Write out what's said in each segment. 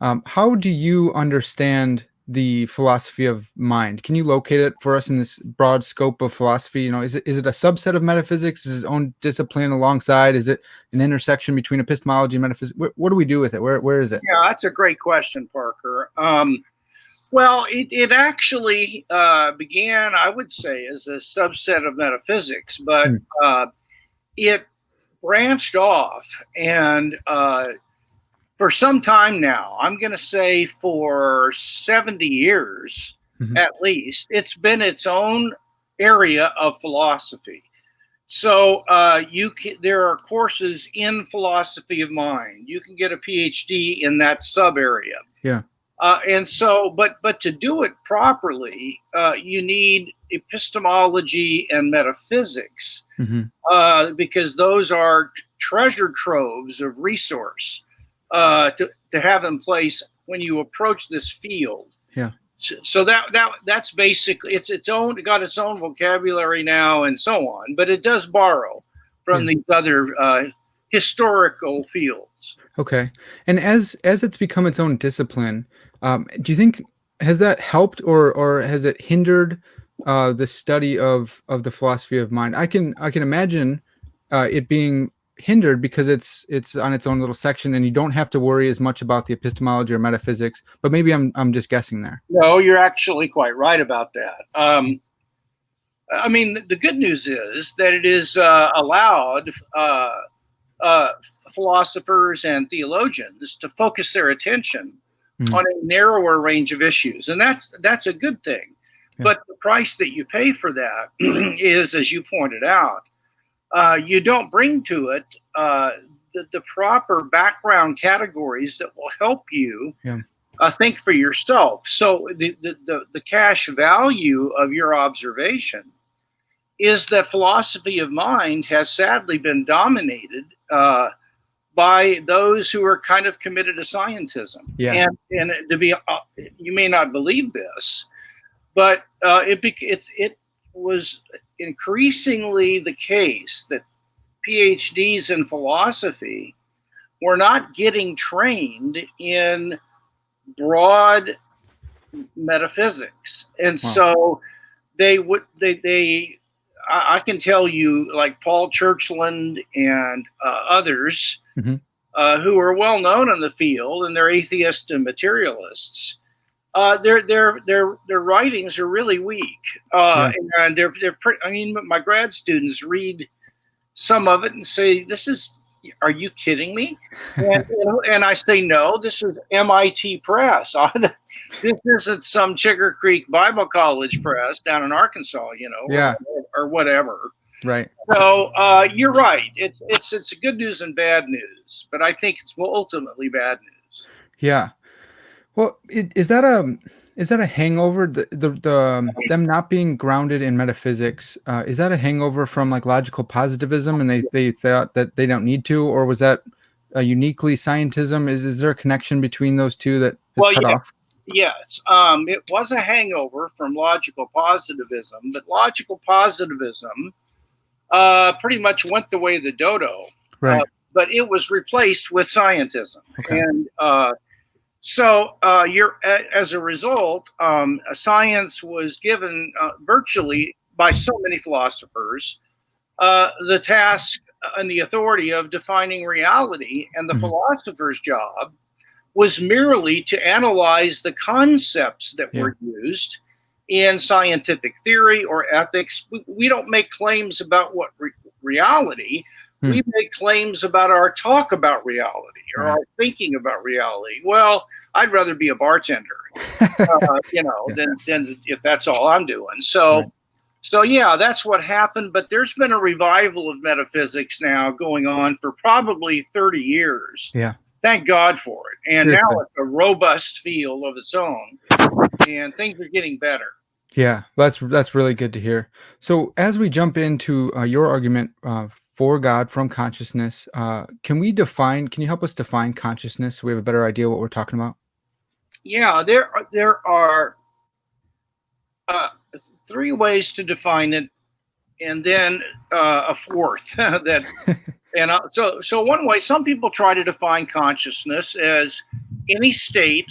How do you understand the philosophy of mind? Can you locate it for us in this broad scope of philosophy? Is it a subset of metaphysics? Is it its own discipline alongside? Is it an intersection between epistemology and metaphysics? What do we do with it? Where is it? Yeah, that's a great question, Parker. Well, it actually began, I would say, as a subset of metaphysics, but Hmm. it branched off. And for some time now, I'm going to say for 70 years Mhm. at least, it's been its own area of philosophy. So there are courses in philosophy of mind. You can get a PhD in that sub area. Yeah. But to do it properly, you need epistemology and metaphysics, Hmm. because those are treasure troves of resource to have in place when you approach this field. Yeah. So that's basically got its own vocabulary now and so on, but it does borrow from Yeah. these other historical fields. Okay. And as it's become its own discipline, do you think has that helped or has it hindered the study of the philosophy of mind? I can imagine it being hindered because it's on its own little section and you don't have to worry as much about the epistemology or metaphysics. But maybe I'm just guessing there. No, you're actually quite right about that. I mean, the good news is that it is allowed uh, philosophers and theologians to focus their attention Mm. on a narrower range of issues, and that's a good thing. Yeah. But the price that you pay for that is, as you pointed out, you don't bring to it the proper background categories that will help you Yeah. think for yourself. So the cash value of your observation is that philosophy of mind has sadly been dominated by those who are kind of committed to scientism. Yeah. And to be, you may not believe this, but it was increasingly the case that PhDs in philosophy were not getting trained in broad metaphysics, and Wow. so I can tell you, like Paul Churchland and others Hmm. who are well known in the field, and they're atheists and materialists. Their writings are really weak, Yeah. and I mean, my grad students read some of it and say, "This is." Are you kidding me? And I say, no, this is MIT Press. This isn't some Chigger Creek Bible College Press down in Arkansas, Yeah. or whatever. Right. So you're right. It's good news and bad news, but I think it's ultimately bad news. Yeah. Well, is that a hangover? Them not being grounded in metaphysics, is that a hangover from like logical positivism, and they thought that they don't need to, or was that uniquely scientism? Is there a connection between those two that is Well, cut yeah, off? yes, it was a hangover from logical positivism, but logical positivism pretty much went the way of the dodo, Right. but it was replaced with scientism, Okay. and so as a result, science was given virtually by so many philosophers the task and the authority of defining reality, and the Mhm. philosopher's job was merely to analyze the concepts that Yeah. were used in scientific theory or ethics. We don't make claims about what reality. Hmm. We make claims about our talk about reality or Right. our thinking about reality. Well, I'd rather be a bartender, Yeah. than if that's all I'm doing. Right. So yeah, that's what happened. But there's been a revival of metaphysics now going on for probably 30 years. Yeah. Thank God for it. And Seriously. now it's a robust field of its own, and things are getting better. Yeah, that's really good to hear. So as we jump into your argument for God from consciousness, can you help us define consciousness so we have a better idea what we're talking about? Yeah, there are three ways to define it, and then a fourth that. And so one way, some people try to define consciousness as any state,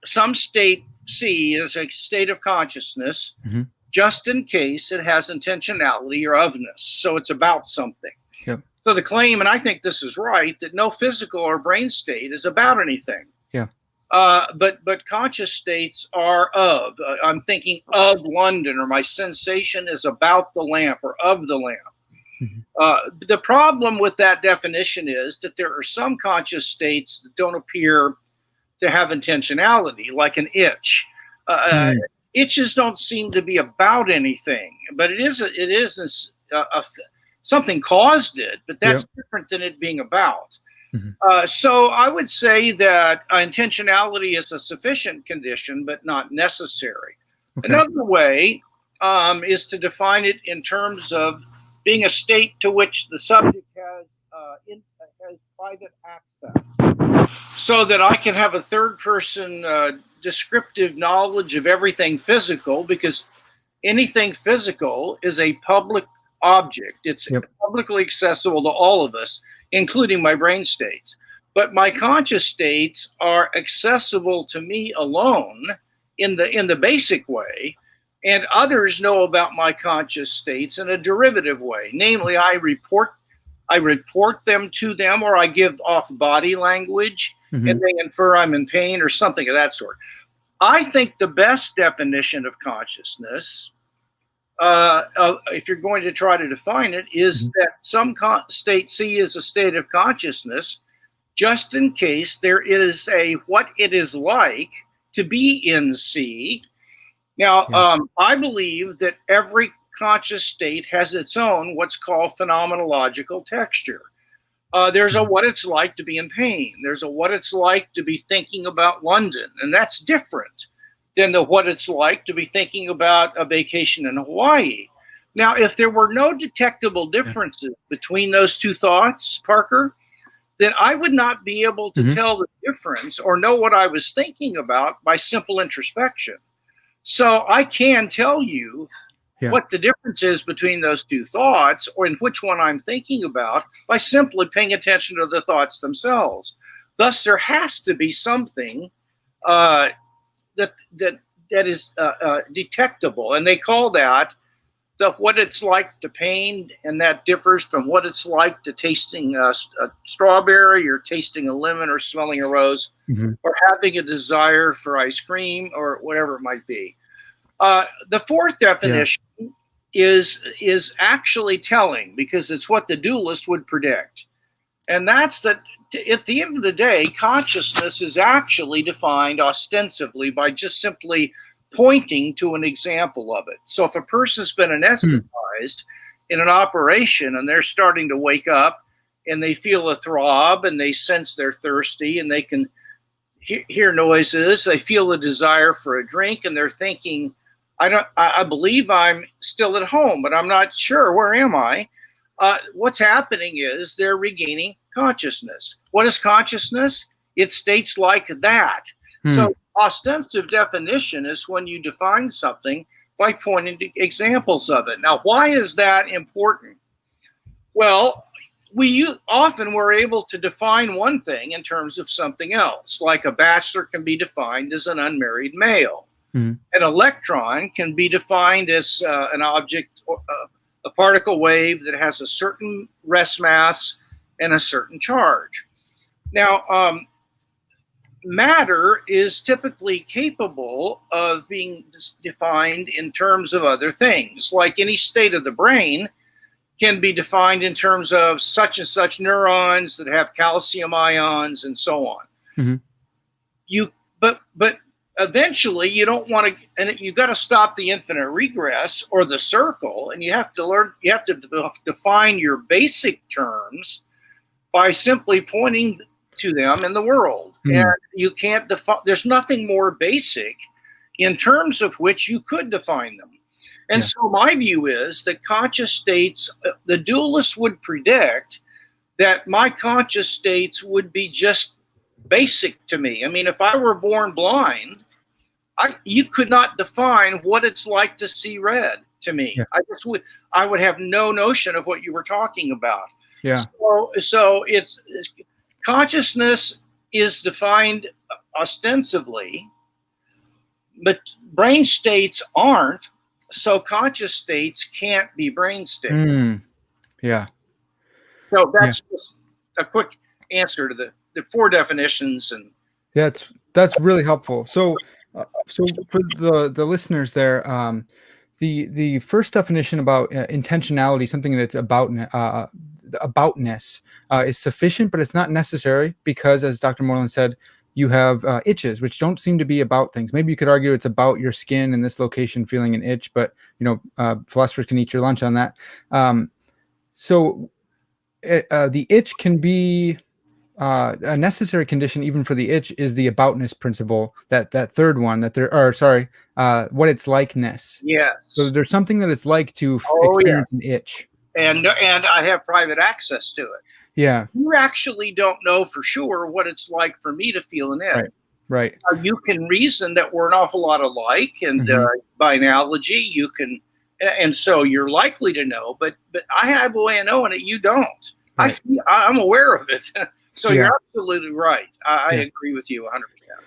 some state C is a state of consciousness, Mhm. just in case it has intentionality or ofness. So it's about something. Yep. So the claim, and I think this is right, that no physical or brain state is about anything. Yeah. But conscious states are of. I'm thinking of London, or my sensation is about the lamp or of the lamp. Mhm. The problem with that definition is that there are some conscious states that don't appear to have intentionality, like an itch. Mhm. Itches don't seem to be about anything, but it is something caused it, but that's Yep. different than it being about. Mhm. So I would say that intentionality is a sufficient condition, but not necessary. Okay. Another way is to define it in terms of being a state to which the subject has private access, so that I can have a third person descriptive knowledge of everything physical, because anything physical is a public object. It's Yep. publicly accessible to all of us, including my brain states. But my conscious states are accessible to me alone in the basic way, and others know about my conscious states in a derivative way. Namely, I report them to them, or I give off body language, and Mhm. they infer I'm in pain or something of that sort. I think the best definition of consciousness, if you're going to try to define it, is Mhm. that some state C is a state of consciousness, just in case there is a what it is like to be in C. Now, Yeah. I believe that every conscious state has its own what's called phenomenological texture. There's a Mhm. what it's like to be in pain. There's a what it's like to be thinking about London, and that's different than the what it's like to be thinking about a vacation in Hawaii. Now, if there were no detectable Yeah. differences between those two thoughts, Parker, then I would not be able to Mhm. tell the difference or know what I was thinking about by simple introspection. So I can tell you Yeah. what the difference is between those two thoughts, or in which one I'm thinking about, by simply paying attention to the thoughts themselves. Thus, there has to be something uh, that that that is detectable, and they call that the what it's like to pain, and that differs from what it's like to tasting a strawberry, or tasting a lemon, or smelling a rose, Mhm. or having a desire for ice cream, or whatever it might be. The fourth Yeah. definition is actually telling, because it's what the dualist would predict, and that's that at the end of the day, consciousness is actually defined ostensibly by just simply pointing to an example of it. So if a person's been Hmm. anesthetized in an operation and they're starting to wake up and they feel a throb and they sense they're thirsty and they can hear noises, they feel a desire for a drink, and they're thinking, I believe I'm still at home, but I'm not sure. Where am I? What's happening is they're regaining consciousness. What is consciousness? It's states like that. Hmm. So ostensive definition is when you define something by pointing to examples of it. Now, why is that important? Well, we often were able to define one thing in terms of something else. Like a bachelor can be defined as an unmarried male. Mhm. An electron can be defined as an object, a particle wave that has a certain rest mass and a certain charge. Now, matter is typically capable of being defined in terms of other things, like any state of the brain can be defined in terms of such and such neurons that have calcium ions and so on. Mhm. You but eventually you don't want to, and you got to stop the infinite regress or the circle, and you have to define your basic terms by simply pointing to them in the world. And Hmm. you can't define, there's nothing more basic in terms of which you could define them. And Yeah. so my view is that conscious states, the dualists would predict that my conscious states would be just basic to me. I mean, if I were born blind, you could not define what it's like to see red to me. Yeah. I would have no notion of what you were talking about. Yeah. So it's consciousness is defined ostensibly, but brain states aren't. So conscious states can't be brain states. Mm, yeah. So Yeah. that's just a quick answer to the four definitions. And Yeah, that's really helpful. So for the listeners there, the first definition about intentionality, something that's aboutness, is sufficient, but it's not necessary because, as Dr. Moreland said, you have itches, which don't seem to be about things. Maybe you could argue it's about your skin in this location feeling an itch, but philosophers can eat your lunch on that. So the itch can be a necessary condition even for the itch is the aboutness principle, that third one, that there or sorry what it's likeness. So yes, there's something that it's like to oh yeah, experience an itch. and I have private access to it. Yeah. You actually don't know for sure what it's like for me to feel an itch. Right. Right. You can reason that we're an awful lot alike, and Hmm. by analogy, you can, and so you're likely to know. But I have a way of knowing it. You don't. Right. I'm aware of it. So Yeah. you're absolutely right. I Yeah. agree with you 100%.